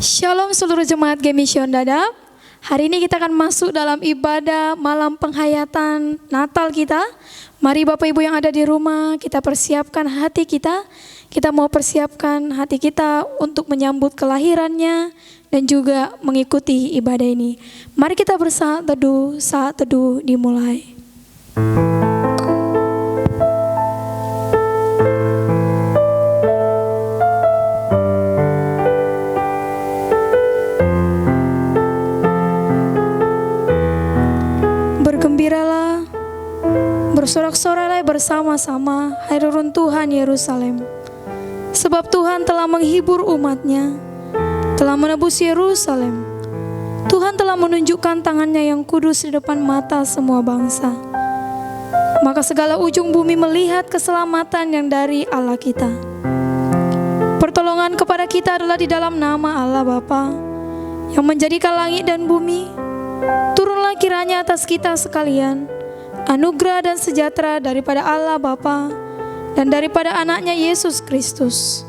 Shalom seluruh jemaat Gemission Dadap. Hari ini kita akan masuk dalam ibadah malam penghayatan Natal kita. Mari Bapak Ibu yang ada di rumah, kita persiapkan hati kita. Kita mau persiapkan hati kita untuk menyambut kelahirannya dan juga mengikuti ibadah ini. Mari kita saat teduh dimulai. Bergembiralah, bersorak-sorai bersama-sama, hai reruntuhan Yerusalem. Sebab Tuhan telah menghibur umatnya, telah menebus Yerusalem. Tuhan telah menunjukkan tangannya yang kudus di depan mata semua bangsa. Maka segala ujung bumi melihat keselamatan yang dari Allah kita. Pertolongan kepada kita adalah di dalam nama Allah Bapa, yang menjadikan langit dan bumi. Turunlah kiranya atas kita sekalian anugerah dan sejahtera daripada Allah Bapa dan daripada anaknya Yesus Kristus.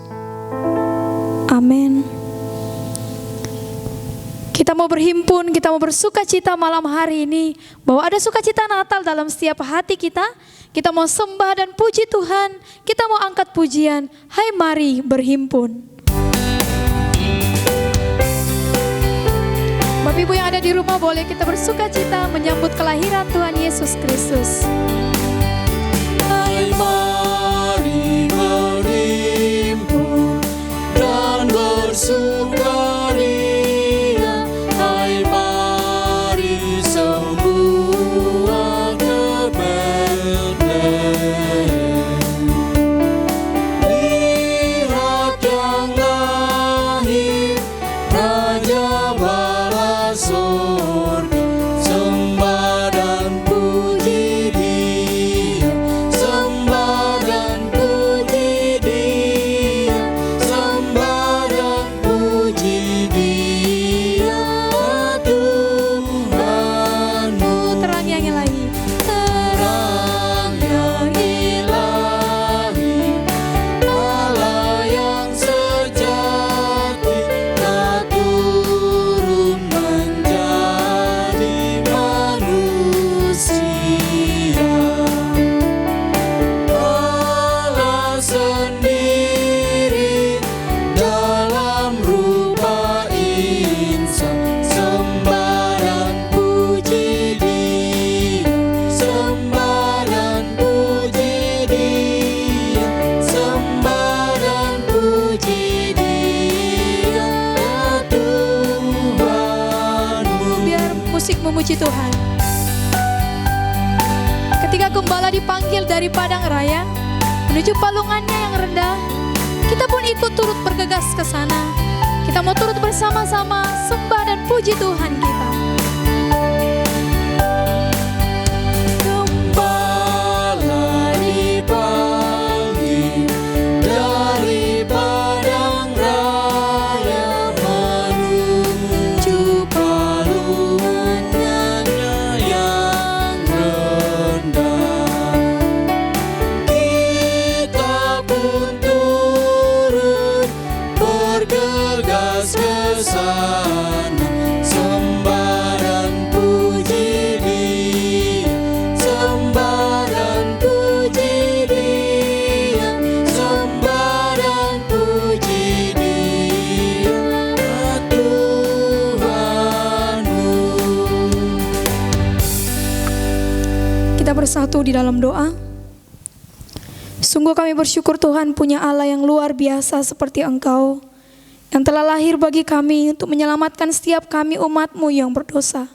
Amin. Kita mau berhimpun, kita mau bersukacita malam hari ini, bahwa ada sukacita Natal dalam setiap hati kita. Kita mau sembah dan puji Tuhan, kita mau angkat pujian. Hai, mari berhimpun. Bapak Ibu yang ada di rumah, boleh kita bersukacita menyambut kelahiran Tuhan Yesus Kristus. Hai, mari berhimpun dan bersukaria. Hai, mari semua ke Betlehem. Lihat yang lahir, Raja surga, sembah dan puji Dia, sembah dan puji Dia, sembah dan puji Dia, Tuhanmu. Terang yang ilahi, Terang yang ilahi, Allah yang sejati, telah turun menjadi manusia. Allah sendiri dalam rupa insan, sembah dan puji Dia, sembah dan puji Dia, sembah dan puji Dia, Tuhanmu. biar musik memuji Tuhan. Ketika gembala dipanggil dari padang raya menuju palungannya yang rendah, kita pun ikut turut bergegas ke sana. Kita mau turut bersama-sama sembah dan puji Tuhan kita. Gembala dipanggil dari padang raya menuju palungannya yang rendah. Kita pun turut bergegas ke sana, sembah dan puji Dia, sembah dan puji Dia, sembah dan puji Dia, Tuhanmu. Kita bersatu di dalam doa. Sungguh kami bersyukur Tuhan punya Allah yang luar biasa seperti Engkau, yang telah lahir bagi kami untuk menyelamatkan setiap kami umat-Mu yang berdosa.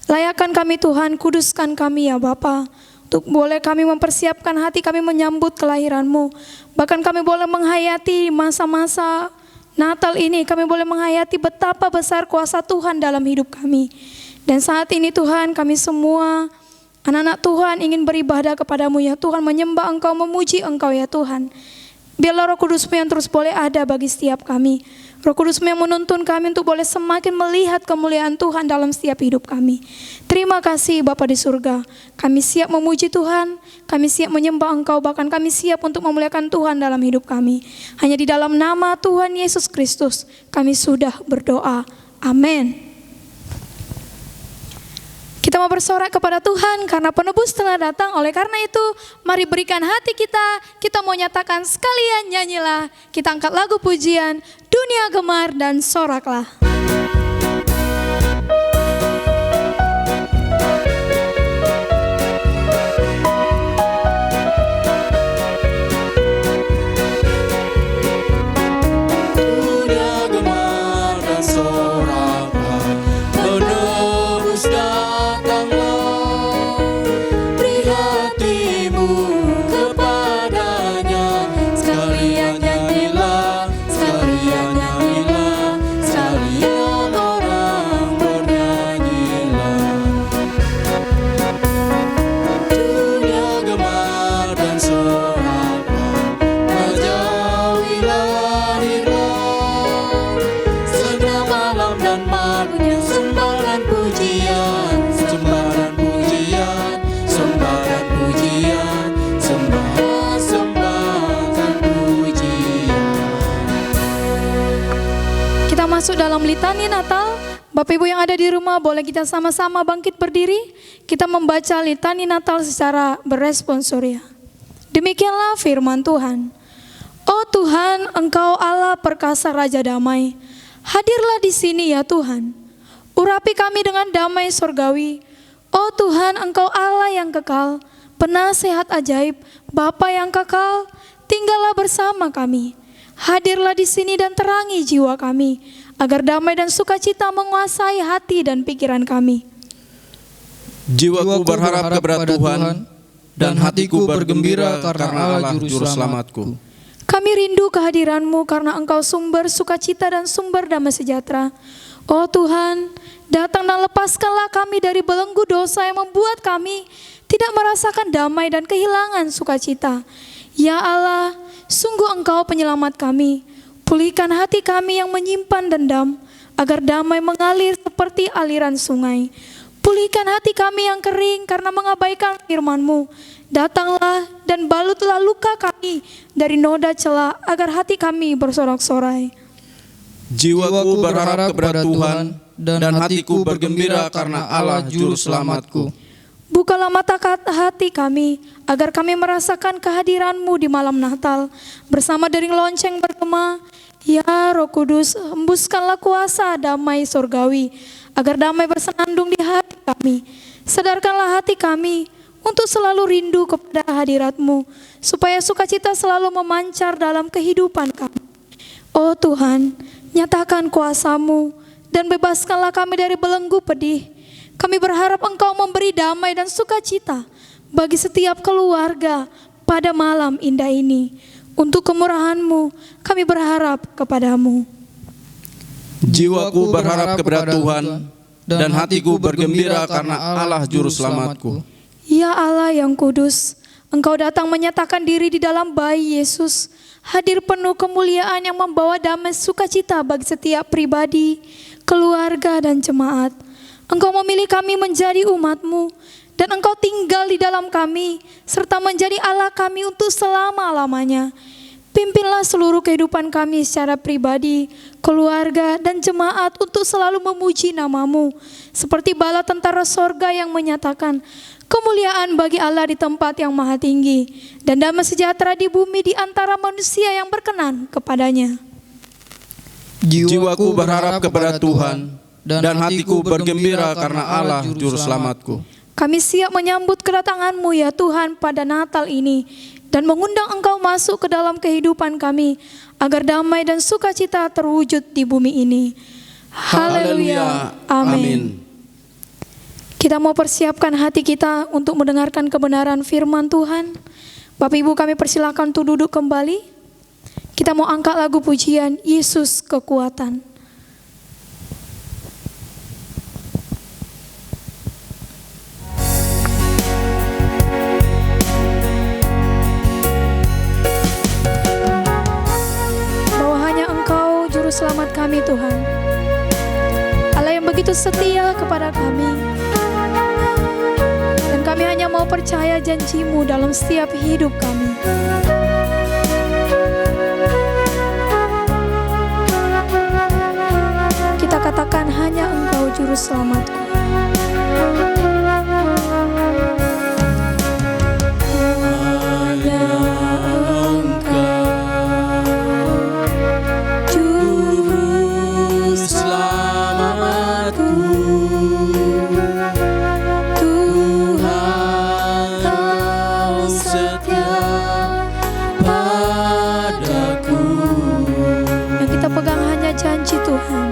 Layakkan kami Tuhan, kuduskan kami ya Bapa, untuk boleh kami mempersiapkan hati kami menyambut kelahiran-Mu. Bahkan kami boleh menghayati masa-masa Natal ini, kami boleh menghayati betapa besar kuasa Tuhan dalam hidup kami. Dan saat ini Tuhan, kami semua anak-anak Tuhan ingin beribadah kepadamu ya Tuhan, menyembah Engkau, memuji Engkau ya Tuhan. Biarlah Roh Kudus-Mu yang terus boleh ada bagi setiap kami. Roh Kudus-Mu yang menuntun kami untuk boleh semakin melihat kemuliaan Tuhan dalam setiap hidup kami. Terima kasih Bapa di surga. Kami siap memuji Tuhan, kami siap menyembah Engkau, bahkan kami siap untuk memuliakan Tuhan dalam hidup kami. Hanya di dalam nama Tuhan Yesus Kristus kami sudah berdoa. Amin. Kita mau bersorak kepada Tuhan karena penebus telah datang. Oleh karena itu, mari berikan hati kita mau nyatakan sekalian nyanyilah. Kita angkat lagu pujian, dunia gemar dan soraklah. Dunia gemar dan soraklah, penebus datanglah. Beri hatimu kepadanya, sekalian nyanyilah, sekalian orang bernyanyilah. Dunia gemar dan soraklah, menjauhilah hirau. Segenap alam dan makhluknya sembaran pujian, sembaran pujian, sembaran pujian, sembahkan pujian. Kita masuk dalam litani Natal. Bapak Ibu yang ada di rumah, boleh kita sama-sama bangkit berdiri. Kita membaca litani Natal secara beresponsorial. Demikianlah firman Tuhan. Oh Tuhan, Engkau Allah perkasa Raja damai. Hadirlah di sini ya Tuhan. Urapi kami dengan damai surgawi. Oh Tuhan, Engkau Allah yang kekal, penasehat ajaib, Bapa yang kekal, tinggallah bersama kami. Hadirlah di sini dan terangi jiwa kami, agar damai dan sukacita menguasai hati dan pikiran kami. Jiwaku berharap kepada Tuhan, dan hatiku bergembira karena Allah Juru Selamatku. Kami rindu kehadiran-Mu karena Engkau sumber sukacita dan sumber damai sejahtera. Oh Tuhan, datang dan lepaskanlah kami dari belenggu dosa yang membuat kami tidak merasakan damai dan kehilangan sukacita. Ya Allah, sungguh Engkau penyelamat kami. Pulihkan hati kami yang menyimpan dendam, agar damai mengalir seperti aliran sungai. Pulihkan hati kami yang kering karena mengabaikan firman-Mu. Datanglah dan balutlah luka kami dari noda celah, agar hati kami bersorak-sorai. Jiwaku berharap kepada Tuhan, dan hatiku bergembira karena Allah Juru Selamatku. Bukalah mata hati kami, agar kami merasakan kehadiran-Mu di malam Natal. Bersama dering lonceng bergema, ya Roh Kudus, hembuskanlah kuasa damai surgawi, agar damai bersenandung di hati kami. Sadarkanlah hati kami untuk selalu rindu kepada hadirat-Mu, supaya sukacita selalu memancar dalam kehidupan kami. Oh Tuhan, nyatakan kuasa-Mu dan bebaskanlah kami dari belenggu pedih. Kami berharap Engkau memberi damai dan sukacita bagi setiap keluarga pada malam indah ini. Untuk kemurahan-Mu, kami berharap kepada-Mu. Jiwaku berharap kepada Tuhan, dan hatiku bergembira karena Allah Juru Selamatku. Ya Allah yang kudus, Engkau datang menyatakan diri di dalam bayi Yesus, hadir penuh kemuliaan yang membawa damai sukacita bagi setiap pribadi, keluarga dan jemaat. Engkau memilih kami menjadi umat-Mu, dan Engkau tinggal di dalam kami, serta menjadi Allah kami untuk selama-lamanya. Pimpinlah seluruh kehidupan kami secara pribadi, keluarga, dan jemaat untuk selalu memuji nama-Mu. Seperti bala tentara sorga yang menyatakan, kemuliaan bagi Allah di tempat yang maha tinggi, dan damai sejahtera di bumi di antara manusia yang berkenan kepadanya. Jiwaku berharap kepada Tuhan, dan hatiku bergembira karena Allah Juru Selamatku. Kami siap menyambut kedatangan-Mu ya Tuhan pada Natal ini, dan mengundang Engkau masuk ke dalam kehidupan kami, agar damai dan sukacita terwujud di bumi ini. Haleluya. Amin. Kita mau persiapkan hati kita untuk mendengarkan kebenaran firman Tuhan. Bapak Ibu kami persilakan untuk duduk kembali. Kita mau angkat lagu pujian Yesus Kekuatan. Selamat kami Tuhan. Allah yang begitu setia kepada kami. Dan kami hanya mau percaya janji-Mu dalam setiap hidup kami. Kita katakan hanya Engkau Juru Selamatku. Janji Tuhan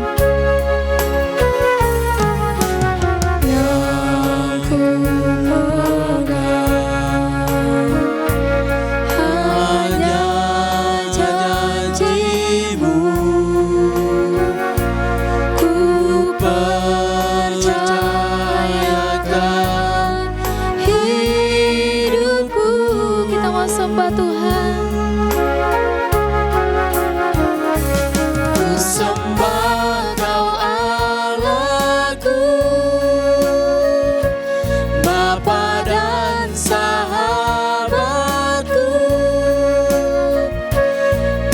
yang ku pegang hanya janji-Mu, ku percayakan hidupku. Kita mau sembah Tuhan. Sembah Kau Allahku, Bapa dan sahabatku,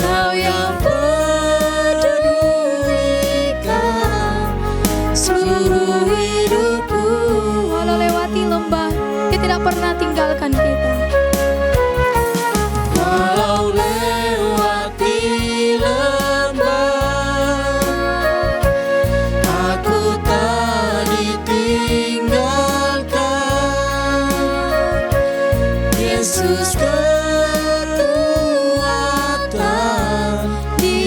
Kau yang pedulikan seluruh hidupku. Walau lewati lembah, Dia tidak pernah tinggalkan kita. Walau lewati Yesus kekuatan di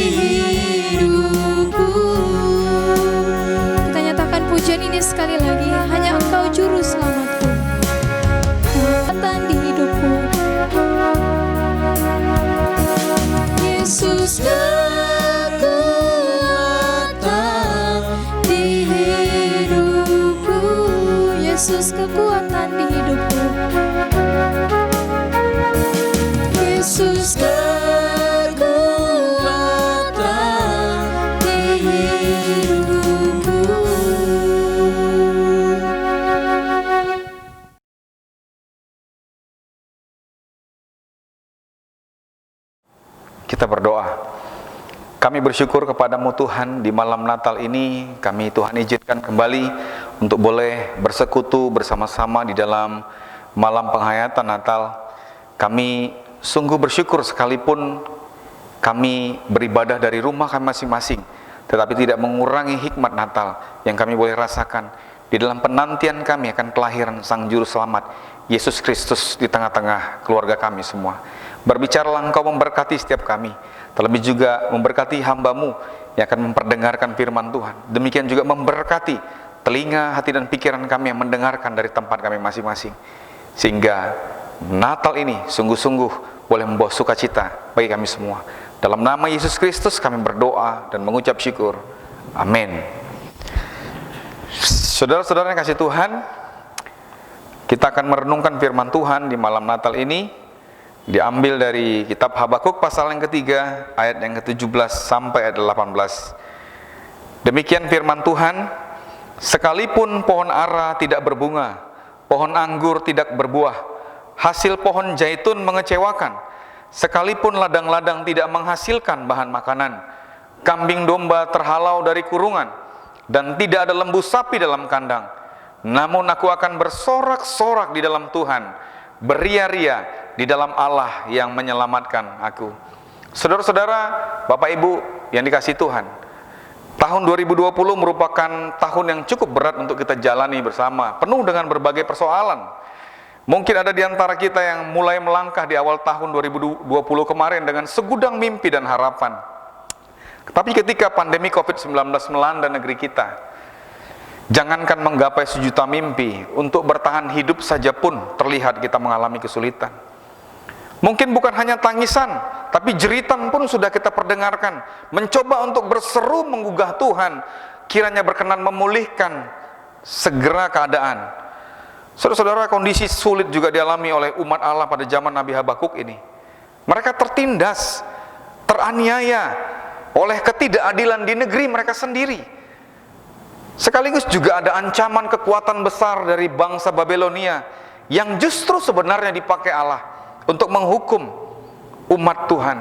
hidupku. Kita nyatakan pujian ini sekali lagi. Hanya Engkau Juru Selamatku, kekuatan di hidupku. Yesus kekuatan di hidupku. Yesus kekuatan di hidupku. Yesus kekuatan di hidupku. Kita berdoa. Kami bersyukur kepadamu Tuhan, di malam Natal ini kami Tuhan izinkan kembali untuk boleh bersekutu bersama-sama di dalam malam penghayatan Natal. Kami sungguh bersyukur sekalipun kami beribadah dari rumah kami masing-masing, tetapi tidak mengurangi hikmat Natal yang kami boleh rasakan di dalam penantian kami akan kelahiran Sang Juru Selamat, Yesus Kristus di tengah-tengah keluarga kami semua. Berbicaralah Engkau memberkati setiap kami, terlebih juga memberkati hamba-Mu yang akan memperdengarkan firman Tuhan. Demikian juga memberkati telinga, hati dan pikiran kami yang mendengarkan dari tempat kami masing-masing, sehingga Natal ini sungguh-sungguh boleh membawa sukacita bagi kami semua. Dalam nama Yesus Kristus kami berdoa dan mengucap syukur. Amin. Saudara-saudara yang kasih Tuhan, kita akan merenungkan firman Tuhan di malam Natal ini. Diambil dari kitab Habakuk pasal yang ketiga, ayat yang ke-17 sampai ayat 18. Demikian firman Tuhan, sekalipun pohon ara tidak berbunga, pohon anggur tidak berbuah, hasil pohon zaitun mengecewakan, sekalipun ladang-ladang tidak menghasilkan bahan makanan, kambing domba terhalau dari kurungan, dan tidak ada lembu sapi dalam kandang, namun aku akan bersorak-sorak di dalam Tuhan, beria-ria di dalam Allah yang menyelamatkan aku. Saudara-saudara, Bapak Ibu yang dikasihi Tuhan, tahun 2020 merupakan tahun yang cukup berat untuk kita jalani bersama, penuh dengan berbagai persoalan. Mungkin ada di antara kita yang mulai melangkah di awal tahun 2020 kemarin dengan segudang mimpi dan harapan. Tapi ketika pandemi COVID-19 melanda negeri kita, jangankan menggapai sejuta mimpi, untuk bertahan hidup saja pun terlihat kita mengalami kesulitan. Mungkin bukan hanya tangisan, tapi jeritan pun sudah kita perdengarkan, mencoba untuk berseru menggugah Tuhan, kiranya berkenan memulihkan segera keadaan. Saudara-saudara, kondisi sulit juga dialami oleh umat Allah pada zaman Nabi Habakuk ini. Mereka tertindas, teraniaya, oleh ketidakadilan di negeri mereka sendiri. Sekaligus juga ada ancaman kekuatan besar dari bangsa Babelonia yang justru sebenarnya dipakai Allah untuk menghukum umat Tuhan.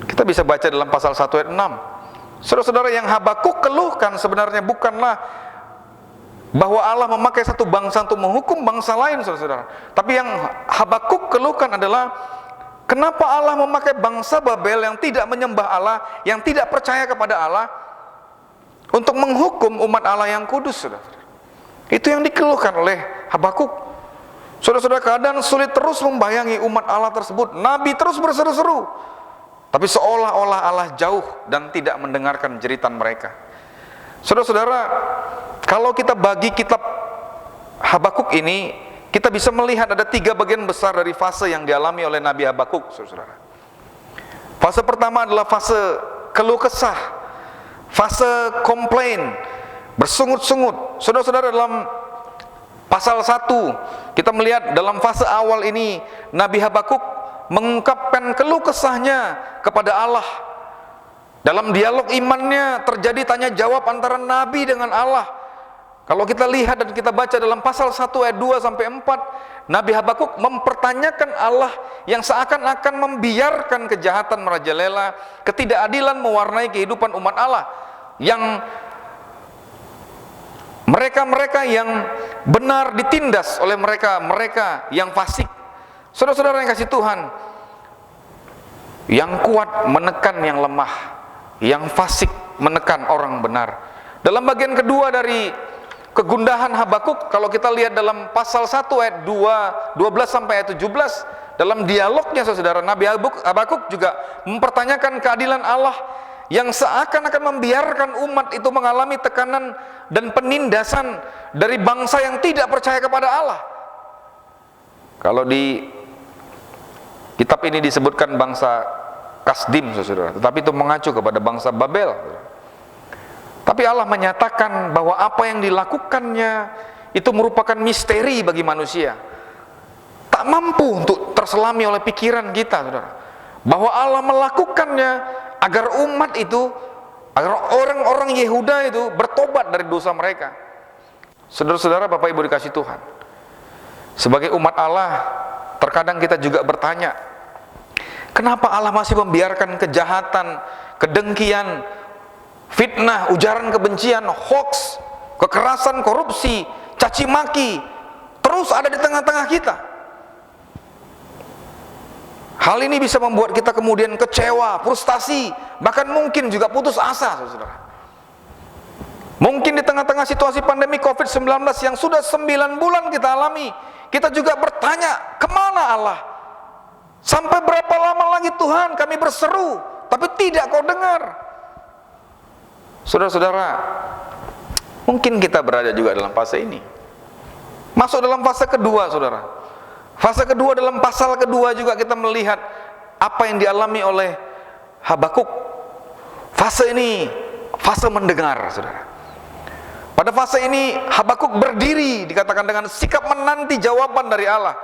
Kita bisa baca dalam pasal 1 ayat 6. Saudara-saudara, yang Habakuk keluhkan sebenarnya bukanlah bahwa Allah memakai satu bangsa untuk menghukum bangsa lain, saudara-saudara. Tapi yang Habakuk keluhkan adalah kenapa Allah memakai bangsa Babel yang tidak menyembah Allah, yang tidak percaya kepada Allah, untuk menghukum umat Allah yang kudus, saudara. Itu yang dikeluhkan oleh Habakuk. Saudara-saudara, keadaan sulit terus membayangi umat Allah tersebut. Nabi terus berseru-seru, tapi seolah-olah Allah jauh dan tidak mendengarkan jeritan mereka. Saudara-saudara, kalau kita bagi kitab Habakuk ini, kita bisa melihat ada 3 bagian besar dari fase yang dialami oleh Nabi Habakuk, saudara-saudara. Fase pertama adalah fase keluh kesah, fase komplain, bersungut-sungut. Saudara-saudara, dalam pasal 1 kita melihat dalam fase awal ini Nabi Habakuk mengungkapkan keluh kesahnya kepada Allah. Dalam dialog imannya terjadi tanya jawab antara Nabi dengan Allah. Kalau kita lihat dan kita baca dalam pasal 1 ayat 2 sampai 4, Nabi Habakuk mempertanyakan Allah yang seakan-akan membiarkan kejahatan merajalela, ketidakadilan mewarnai kehidupan umat Allah, yang mereka-mereka yang benar ditindas oleh mereka-mereka yang fasik. Saudara-saudara yang kasih Tuhan, yang kuat menekan yang lemah, yang fasik menekan orang benar. Dalam bagian kedua dari kegundahan Habakuk, kalau kita lihat dalam pasal 1 ayat 12 sampai ayat 17, dalam dialognya saudara, Nabi Habakuk juga mempertanyakan keadilan Allah yang seakan-akan membiarkan umat itu mengalami tekanan dan penindasan dari bangsa yang tidak percaya kepada Allah. Kalau di kitab ini disebutkan bangsa Kasdim, saudara, tetapi itu mengacu kepada bangsa Babel. Tapi Allah menyatakan bahwa apa yang dilakukannya itu merupakan misteri bagi manusia, tak mampu untuk terselami oleh pikiran kita, saudara. Bahwa Allah melakukannya agar umat itu, agar orang-orang Yehuda itu bertobat dari dosa mereka. Saudara-saudara, Bapak Ibu dikasih Tuhan, sebagai umat Allah, terkadang kita juga bertanya, kenapa Allah masih membiarkan kejahatan, kedengkian, fitnah, ujaran kebencian, hoax, kekerasan, korupsi, caci maki terus ada di tengah-tengah kita? Hal ini bisa membuat kita kemudian kecewa, frustasi, bahkan mungkin juga putus asa, saudara. Mungkin di tengah-tengah situasi pandemi COVID-19 yang sudah 9 bulan kita alami, kita juga bertanya, kemana Allah? Sampai berapa lama lagi Tuhan kami berseru, tapi tidak kau dengar? Saudara-saudara, mungkin kita berada juga dalam fase ini. Masuk dalam fase kedua, saudara. Fase kedua, dalam pasal kedua juga kita melihat apa yang dialami oleh Habakuk. Fase ini, fase mendengar, saudara. Pada fase ini Habakuk berdiri, dikatakan dengan sikap menanti jawaban dari Allah.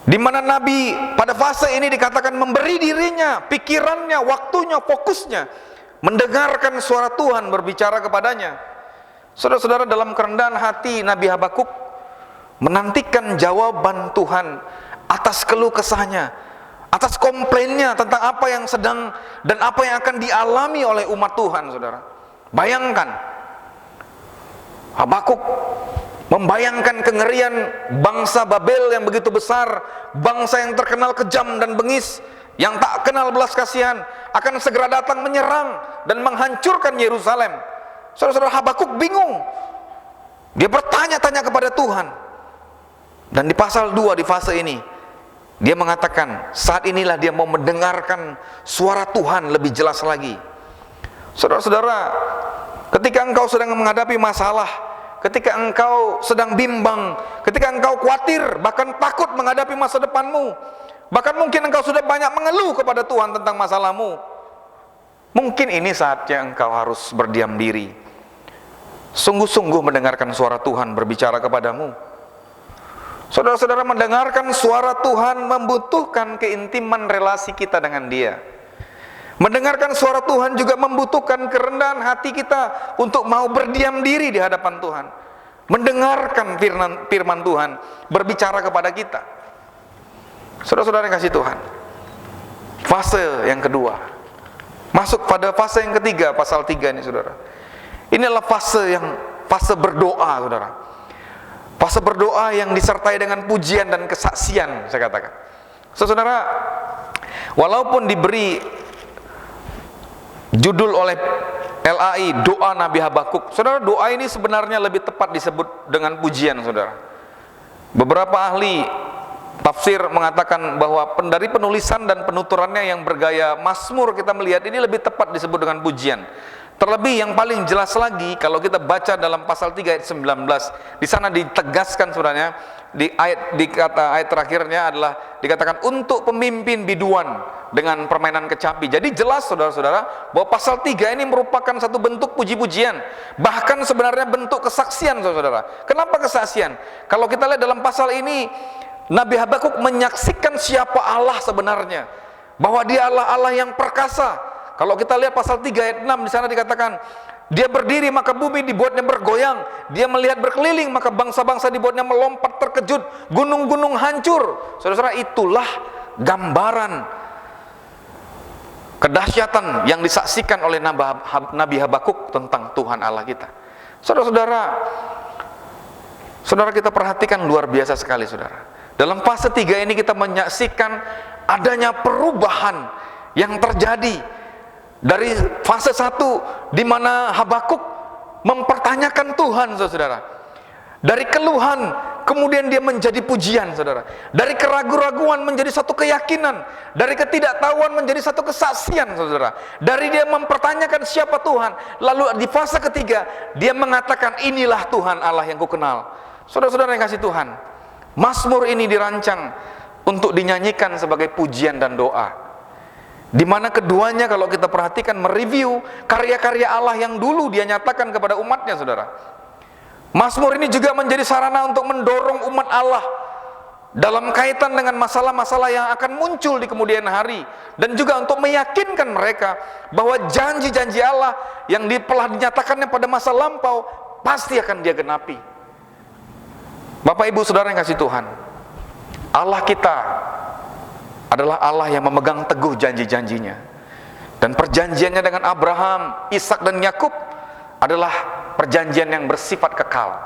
Di mana Nabi pada fase ini dikatakan memberi dirinya, pikirannya, waktunya, fokusnya, mendengarkan suara Tuhan berbicara kepadanya. Saudara-saudara, dalam kerendahan hati Nabi Habakuk menantikan jawaban Tuhan atas keluh kesahnya, atas komplainnya tentang apa yang sedang dan apa yang akan dialami oleh umat Tuhan, saudara. Bayangkan, Habakuk membayangkan kengerian bangsa Babel yang begitu besar, bangsa yang terkenal kejam dan bengis, yang tak kenal belas kasihan, akan segera datang menyerang dan menghancurkan Yerusalem. Saudara-saudara, Habakuk bingung. Dia bertanya-tanya kepada Tuhan. Dan di pasal 2 di fase ini, dia mengatakan saat inilah dia mau mendengarkan suara Tuhan lebih jelas lagi. Saudara-saudara, ketika engkau sedang menghadapi masalah, ketika engkau sedang bimbang, ketika engkau khawatir, bahkan takut menghadapi masa depanmu, bahkan mungkin engkau sudah banyak mengeluh kepada Tuhan tentang masalahmu, mungkin ini saatnya engkau harus berdiam diri, sungguh-sungguh mendengarkan suara Tuhan berbicara kepadamu. Saudara-saudara, mendengarkan suara Tuhan membutuhkan keintiman relasi kita dengan Dia. Mendengarkan suara Tuhan juga membutuhkan kerendahan hati kita untuk mau berdiam diri di hadapan Tuhan. Mendengarkan firman Tuhan berbicara kepada kita. Saudara-saudara yang kasih Tuhan, fase yang kedua, masuk pada fase yang ketiga, pasal 3 ini saudara. Ini adalah fase berdoa saudara. Fase berdoa yang disertai dengan pujian dan kesaksian, saya katakan. Saudara, walaupun diberi judul oleh LAI doa Nabi Habakuk, saudara, doa ini sebenarnya lebih tepat disebut dengan pujian saudara. Beberapa ahli tafsir mengatakan bahwa dari penulisan dan penuturannya yang bergaya Mazmur kita melihat ini lebih tepat disebut dengan pujian. Terlebih yang paling jelas lagi kalau kita baca dalam pasal 3 ayat 19, di sana ditegaskan sebenarnya di ayat terakhirnya adalah dikatakan untuk pemimpin biduan dengan permainan kecapi. Jadi jelas saudara-saudara bahwa pasal 3 ini merupakan satu bentuk puji-pujian, bahkan sebenarnya bentuk kesaksian saudara. Kenapa kesaksian? Kalau kita lihat dalam pasal ini Nabi Habakuk menyaksikan siapa Allah sebenarnya, bahwa dia adalah Allah yang perkasa. Kalau kita lihat pasal 3 ayat 6 di sana dikatakan, dia berdiri maka bumi dibuatnya bergoyang, dia melihat berkeliling maka bangsa-bangsa dibuatnya melompat terkejut, gunung-gunung hancur. Saudara-saudara, itulah gambaran kedahsyatan yang disaksikan oleh Nabi Habakuk tentang Tuhan Allah kita. Saudara-saudara, kita perhatikan luar biasa sekali saudara. Dalam fase 3 ini kita menyaksikan adanya perubahan yang terjadi dari fase 1 di mana Habakuk mempertanyakan Tuhan saudara. Dari keluhan kemudian dia menjadi pujian saudara. Dari keraguan-raguan menjadi satu keyakinan. Dari ketidaktahuan menjadi satu kesaksian saudara. Dari dia mempertanyakan siapa Tuhan, lalu di fase ketiga dia mengatakan inilah Tuhan Allah yang kukenal. Saudara-saudara yang kasih Tuhan, Mazmur ini dirancang untuk dinyanyikan sebagai pujian dan doa, di mana keduanya kalau kita perhatikan mereview karya-karya Allah yang dulu dia nyatakan kepada umatnya saudara. Mazmur ini juga menjadi sarana untuk mendorong umat Allah dalam kaitan dengan masalah-masalah yang akan muncul di kemudian hari, dan juga untuk meyakinkan mereka bahwa janji-janji Allah yang telah dinyatakannya pada masa lampau pasti akan dia genapi. Bapak ibu saudara yang kasih Tuhan, Allah kita adalah Allah yang memegang teguh janji-janjinya, dan perjanjiannya dengan Abraham, Ishak dan Yakub adalah perjanjian yang bersifat kekal,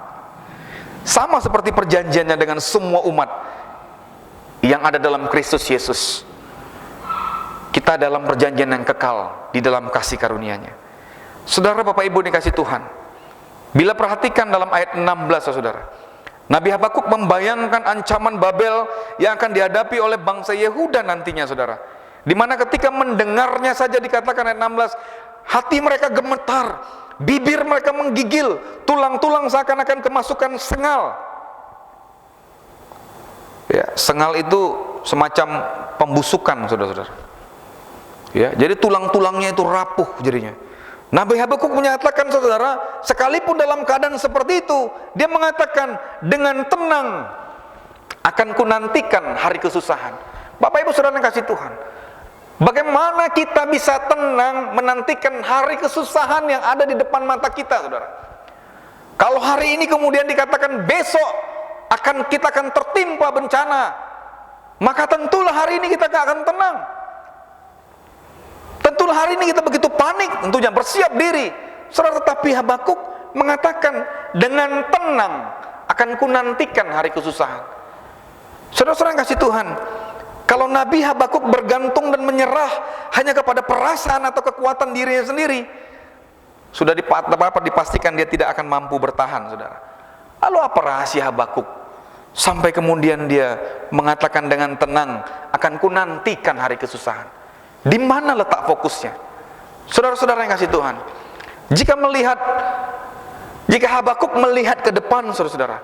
sama seperti perjanjiannya dengan semua umat yang ada dalam Kristus Yesus. Kita dalam perjanjian yang kekal di dalam kasih karunia-Nya. Saudara, Bapak Ibu dikasih Tuhan, bila perhatikan dalam ayat 16 saudara, Nabi Habakuk membayangkan ancaman Babel yang akan dihadapi oleh bangsa Yehuda nantinya saudara. Dimana ketika mendengarnya saja dikatakan ayat 16, hati mereka gemetar, bibir mereka menggigil, tulang-tulang seakan-akan kemasukan sengal. Ya, sengal itu semacam pembusukan saudara-saudara. Ya, jadi tulang-tulangnya itu rapuh jadinya. Nabi Habakuk menyatakan saudara, sekalipun dalam keadaan seperti itu, dia mengatakan dengan tenang akan kunantikan hari kesusahan. Bapak ibu saudara yang kasih Tuhan, bagaimana kita bisa tenang menantikan hari kesusahan yang ada di depan mata kita saudara? Kalau hari ini kemudian dikatakan besok kita akan tertimpa bencana, maka tentulah hari ini kita gak akan tenang. Tentulah hari ini kita begitu panik, tentunya bersiap diri. Saudara, tetapi Habakuk mengatakan dengan tenang akan kunantikan hari kesusahan. Saudara-saudara yang kasih Tuhan, kalau Nabi Habakuk bergantung dan menyerah hanya kepada perasaan atau kekuatan dirinya sendiri, sudah dipastikan dia tidak akan mampu bertahan saudara. Lalu apa rahasia Habakuk sampai kemudian dia mengatakan dengan tenang akan kunantikan hari kesusahan? Di mana letak fokusnya? Saudara-saudara yang kasih Tuhan, jika Habakuk melihat ke depan saudara-saudara,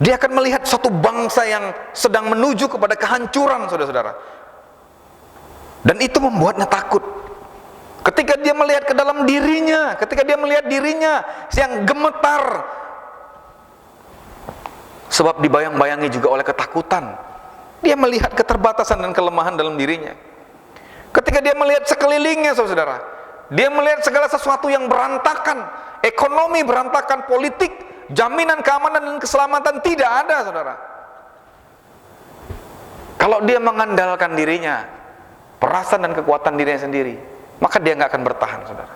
dia akan melihat satu bangsa yang sedang menuju kepada kehancuran saudara-saudara. Dan itu membuatnya takut. Ketika dia melihat ke dalam dirinya, ketika dia melihat dirinya yang gemetar, sebab dibayang-bayangi juga oleh ketakutan. Dia melihat keterbatasan dan kelemahan dalam dirinya. Ketika dia melihat sekelilingnya, saudara, dia melihat segala sesuatu yang berantakan, ekonomi berantakan, politik, jaminan keamanan dan keselamatan tidak ada, saudara. Kalau dia mengandalkan dirinya, perasaan dan kekuatan dirinya sendiri, maka dia nggak akan bertahan, saudara.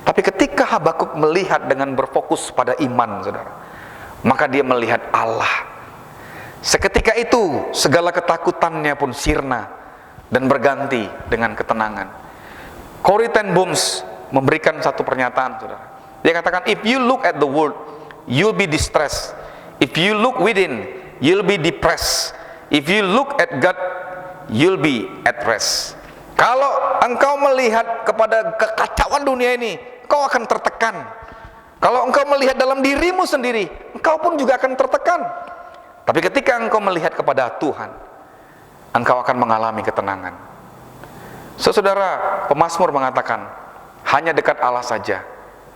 Tapi ketika Habakuk melihat dengan berfokus pada iman, saudara, maka dia melihat Allah. Seketika itu segala ketakutannya pun sirna dan berganti dengan ketenangan. Corrie ten Boom memberikan satu pernyataan, saudara. Dia katakan, if you look at the world, you'll be distressed. If you look within, you'll be depressed. If you look at God, you'll be at rest. Kalau engkau melihat kepada kekacauan dunia ini, engkau akan tertekan. Kalau engkau melihat dalam dirimu sendiri, engkau pun juga akan tertekan. Tapi ketika engkau melihat kepada Tuhan, engkau akan mengalami ketenangan. Saudara, pemazmur mengatakan, hanya dekat Allah saja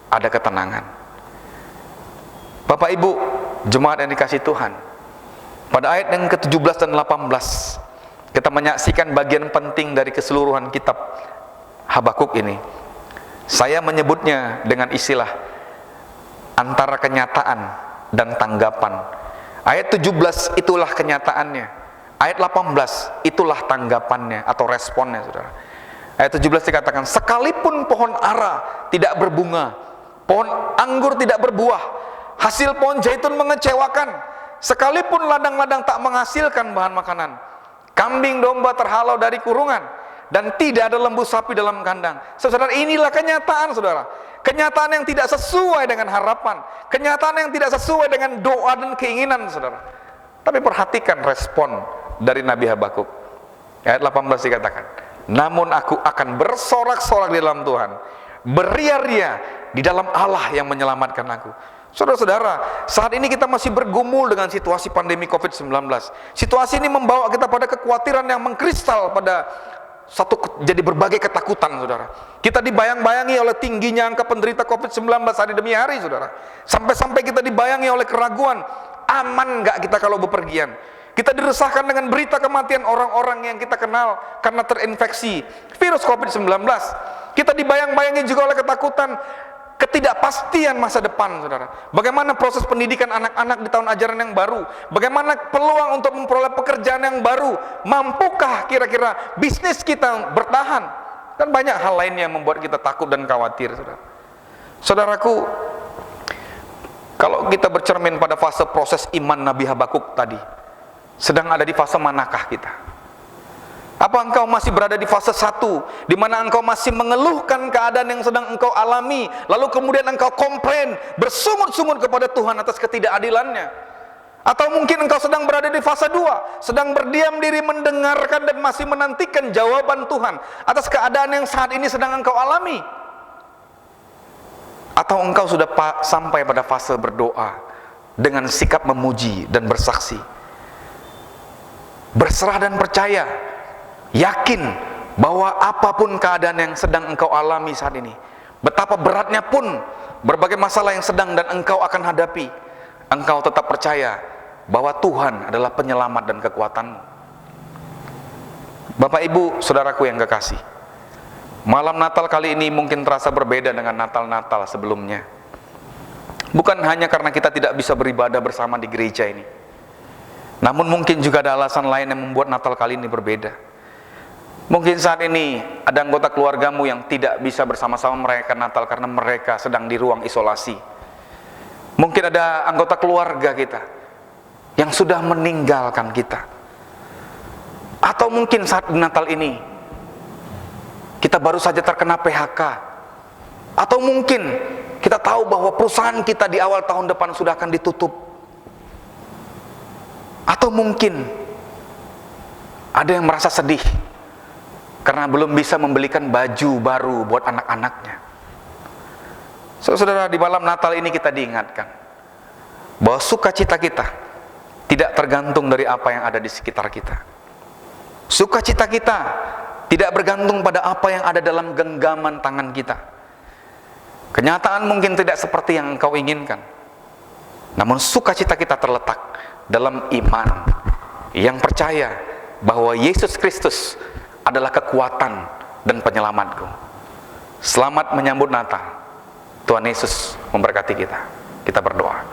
ada ketenangan. Bapak Ibu, jemaat yang dikasihi Tuhan, pada ayat yang ke-17 dan 18, kita menyaksikan bagian penting dari keseluruhan kitab Habakuk ini. Saya menyebutnya dengan istilah antara kenyataan dan tanggapan. Ayat 17 itulah kenyataannya, ayat 18 itulah tanggapannya atau responnya, saudara. Ayat 17 dikatakan, sekalipun pohon ara tidak berbunga, pohon anggur tidak berbuah, hasil pohon zaitun mengecewakan, sekalipun ladang-ladang tak menghasilkan bahan makanan, kambing domba terhalau dari kurungan, dan tidak ada lembu sapi dalam kandang. Saudara, inilah kenyataan, saudara. Kenyataan yang tidak sesuai dengan harapan, kenyataan yang tidak sesuai dengan doa dan keinginan, saudara. Tapi perhatikan respon dari Nabi Habakuk. Ayat 18 dikatakan, namun aku akan bersorak-sorak di dalam Tuhan, beria-ria di dalam Allah yang menyelamatkan aku. Saudara-saudara, saat ini kita masih bergumul dengan situasi pandemi COVID-19. Situasi ini membawa kita pada kekhawatiran yang mengkristal pada jadi berbagai ketakutan, saudara. Kita dibayang-bayangi oleh tingginya angka penderita COVID-19 hari demi hari, saudara. Sampai-sampai kita dibayangi oleh keraguan, aman nggak kita kalau bepergian. Kita diresahkan dengan berita kematian orang-orang yang kita kenal karena terinfeksi virus COVID-19. Kita dibayang-bayangi juga oleh ketakutan, ketidakpastian masa depan, saudara. Bagaimana proses pendidikan anak-anak di tahun ajaran yang baru? Bagaimana peluang untuk memperoleh pekerjaan yang baru? Mampukah kira-kira bisnis kita bertahan? Dan banyak hal lainnya yang membuat kita takut dan khawatir, saudara. Saudaraku, kalau kita bercermin pada fase proses iman Nabi Habakuk tadi, sedang ada di fase manakah kita? Apa engkau masih berada di fase 1, di mana engkau masih mengeluhkan keadaan yang sedang engkau alami, lalu kemudian engkau komplain, bersungut-sungut kepada Tuhan atas ketidakadilannya? Atau mungkin engkau sedang berada di fase 2, sedang berdiam diri mendengarkan dan masih menantikan jawaban Tuhan atas keadaan yang saat ini sedang engkau alami? Atau engkau sudah sampai pada fase berdoa dengan sikap memuji dan bersaksi, berserah dan percaya, yakin bahwa apapun keadaan yang sedang engkau alami saat ini, betapa beratnya pun berbagai masalah yang sedang dan engkau akan hadapi, engkau tetap percaya bahwa Tuhan adalah penyelamat dan kekuatanmu. Bapak Ibu, saudaraku yang kekasih, malam Natal kali ini mungkin terasa berbeda dengan Natal-Natal sebelumnya. Bukan hanya karena kita tidak bisa beribadah bersama di gereja ini, namun mungkin juga ada alasan lain yang membuat Natal kali ini berbeda. Mungkin saat ini ada anggota keluargamu yang tidak bisa bersama-sama merayakan Natal karena mereka sedang di ruang isolasi. Mungkin ada anggota keluarga kita yang sudah meninggalkan kita. Atau mungkin saat Natal ini kita baru saja terkena PHK. Atau mungkin kita tahu bahwa perusahaan kita di awal tahun depan sudah akan ditutup. Atau mungkin ada yang merasa sedih karena belum bisa membelikan baju baru buat anak-anaknya. Saudara, di malam Natal ini kita diingatkan bahwa sukacita kita tidak tergantung dari apa yang ada di sekitar kita. Sukacita kita tidak bergantung pada apa yang ada dalam genggaman tangan kita. Kenyataan mungkin tidak seperti yang engkau inginkan, namun sukacita kita terletak dalam iman yang percaya bahwa Yesus Kristus adalah kekuatan dan penyelamatku. Selamat menyambut Natal. Tuhan Yesus memberkati kita. Kita berdoa.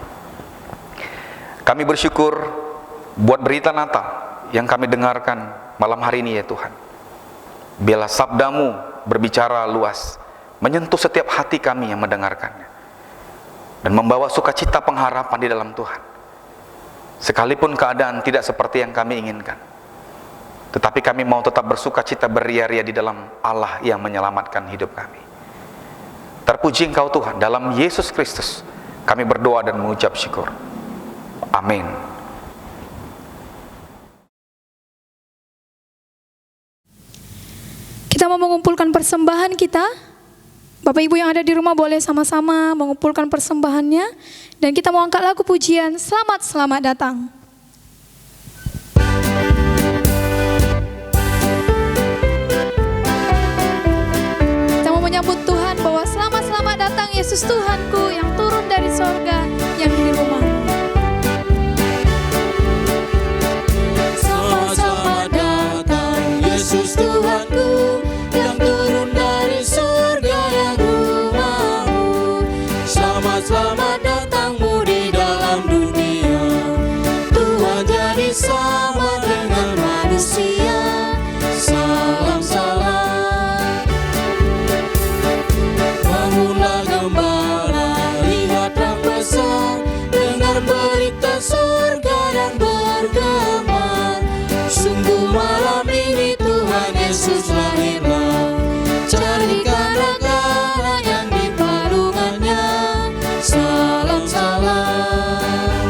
Kami bersyukur buat berita Natal yang kami dengarkan malam hari ini ya Tuhan. Biarlah sabdamu berbicara luas, menyentuh setiap hati kami yang mendengarkannya, dan membawa sukacita pengharapan di dalam Tuhan. Sekalipun keadaan tidak seperti yang kami inginkan, tetapi kami mau tetap bersukacita beria-ria di dalam Allah yang menyelamatkan hidup kami. Terpuji Engkau Tuhan, dalam Yesus Kristus kami berdoa dan mengucap syukur. Amin. Kita mau mengumpulkan persembahan kita. Bapak Ibu yang ada di rumah boleh sama-sama mengumpulkan persembahannya. Dan kita mau angkat lagu pujian, Selamat, Selamat Datang. Kita mau menyambut Tuhan bahwa selamat, selamat datang Yesus Tuhanku yang turun dari sorga yang di rumah. Selamat datang Yesus Tuhanku yang turun dari surga yang rumahmu. Selamat datangmu di dalam dunia. Tuhan jadi sama dengan manusia. Salam salam. Bangunlah gembala, lihat terang besar, dengar berita surga dan bergema. Sungguh malam ini Tuhan Yesus lahirlah. Carikan negara yang di palungannya. Salam salam.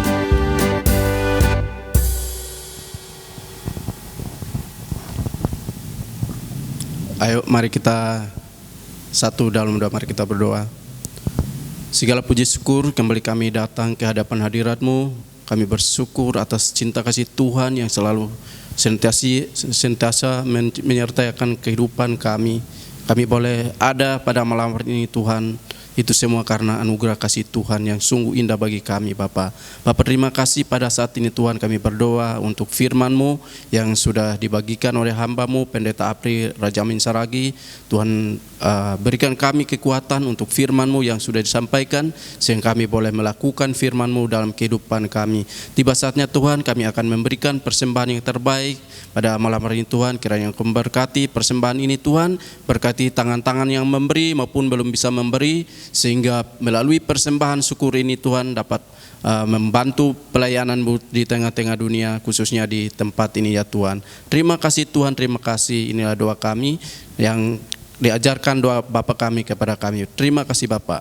Ayo mari kita satu dalam doa, mari kita berdoa. Segala puji syukur kembali kami datang ke hadapan hadirat-Mu. Kami bersyukur atas cinta kasih Tuhan yang selalu sentiasa menyertai akan kehidupan kami. Kami boleh ada pada malam hari ini Tuhan. Itu semua karena anugerah kasih Tuhan yang sungguh indah bagi kami Bapa. Bapa terima kasih pada saat ini Tuhan kami berdoa untuk firman-Mu yang sudah dibagikan oleh hamba-Mu Pendeta Apri Rajamin Saragi. Tuhan berikan kami kekuatan untuk firman-Mu yang sudah disampaikan sehingga kami boleh melakukan firman-Mu dalam kehidupan kami. Tiba saatnya Tuhan kami akan memberikan persembahan yang terbaik pada malam hari ini Tuhan. Kiranya Engkau memberkati persembahan ini Tuhan, berkati tangan-tangan yang memberi maupun belum bisa memberi, sehingga melalui persembahan syukur ini Tuhan dapat membantu pelayanan-Mu di tengah-tengah dunia, khususnya di tempat ini ya Tuhan. Terima kasih Tuhan, terima kasih. Inilah doa kami yang diajarkan doa Bapa kami kepada kami. Terima kasih Bapa.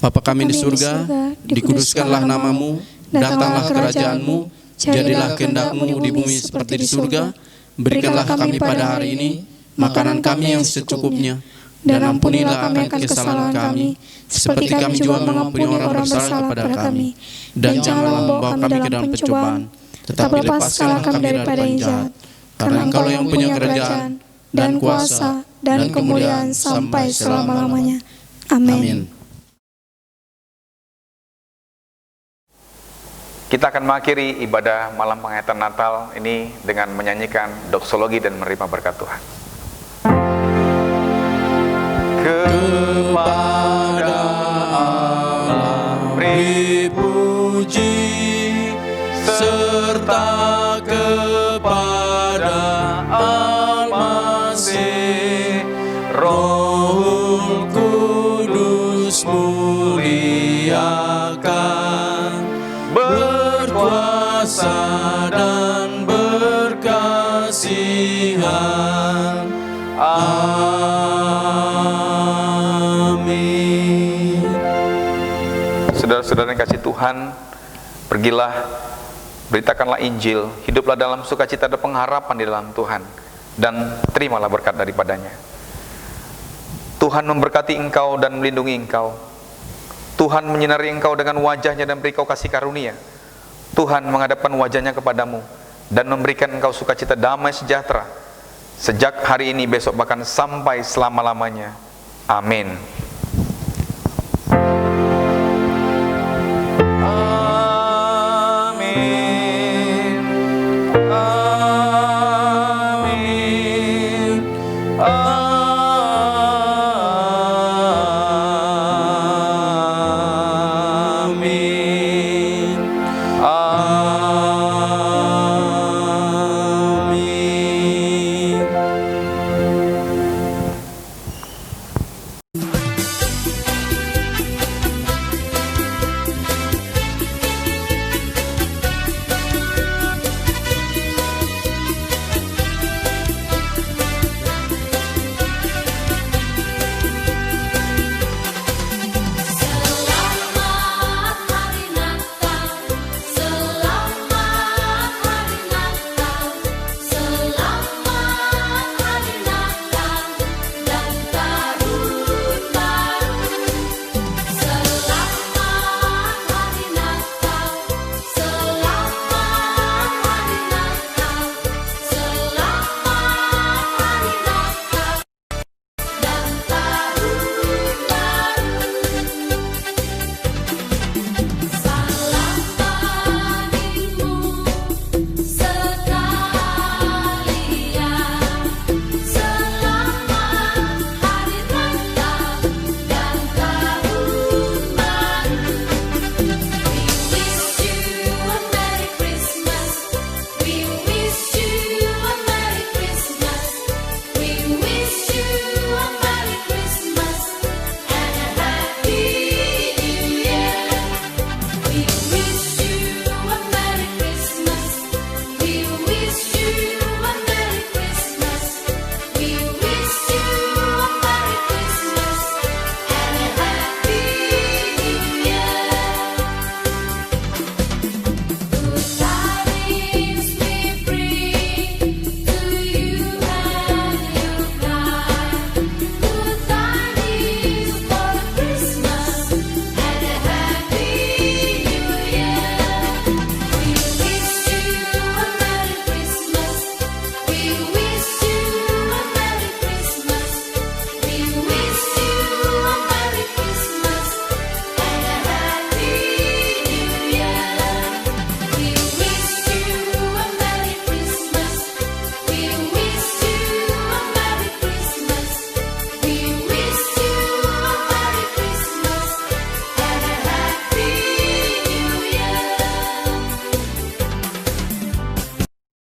Bapa kami di surga, dikuduskanlah nama-Mu, datanglah kerajaan-Mu, jadilah kehendak-Mu di bumi seperti di surga. Berikanlah kami pada hari ini makanan kami yang secukupnya, dan ampunilah akan kesalahan kami, seperti kami juga mengampuni orang bersalah kepada kami. Dan janganlah membawa kami ke dalam pencobaan, tetapi lepaskanlah kami daripada yang jahat. Karena Engkau yang punya kerajaan, dan kuasa, dan kemuliaan sampai selama-lamanya. Amin. Kita akan mengakhiri ibadah malam penghayatan Natal ini dengan menyanyikan doksologi dan menerima berkat Tuhan. Kepada Allah beri puji, serta kepada Al-Masih, Rohul Kudus muliakan, berkuasa dan berkasihan. Amin. Saudara-saudara yang kasih Tuhan, pergilah, beritakanlah Injil, hiduplah dalam sukacita dan pengharapan di dalam Tuhan, dan terimalah berkat daripadanya. Tuhan memberkati engkau dan melindungi engkau. Tuhan menyinari engkau dengan wajahnya dan beri kau kasih karunia. Tuhan menghadapkan wajahnya kepadamu dan memberikan engkau sukacita damai sejahtera, sejak hari ini, besok, bahkan sampai selama-lamanya. Amin.